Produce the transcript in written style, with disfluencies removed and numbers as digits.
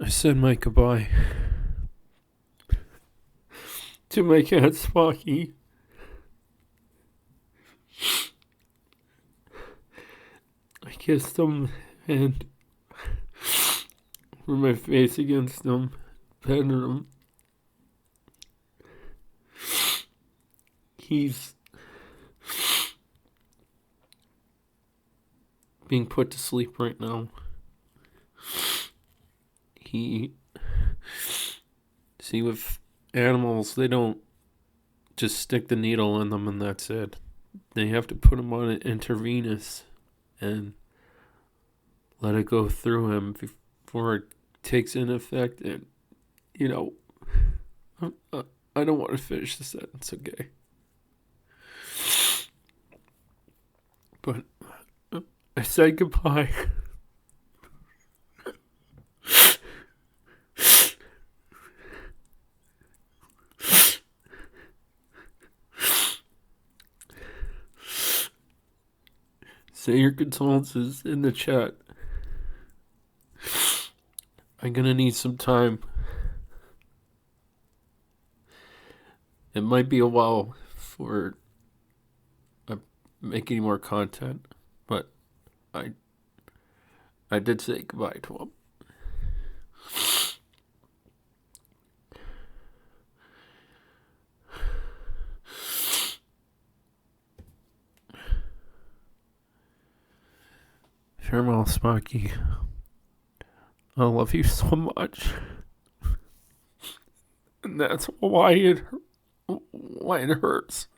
I said my goodbye to my cat Sparky. I kissed him and put my face against him, petted him. He's being put to sleep right now. See, with animals, they don't just stick the needle in them and that's it. They have to put him on an intravenous and let it go through him before it takes in effect. And, I don't want to finish the sentence, okay? But I said goodbye. Say your condolences in the chat. I'm gonna need some time. It might be a while for making more content, but I did say goodbye to him. Farewell, Sparky. I love you so much. And that's why it hurts.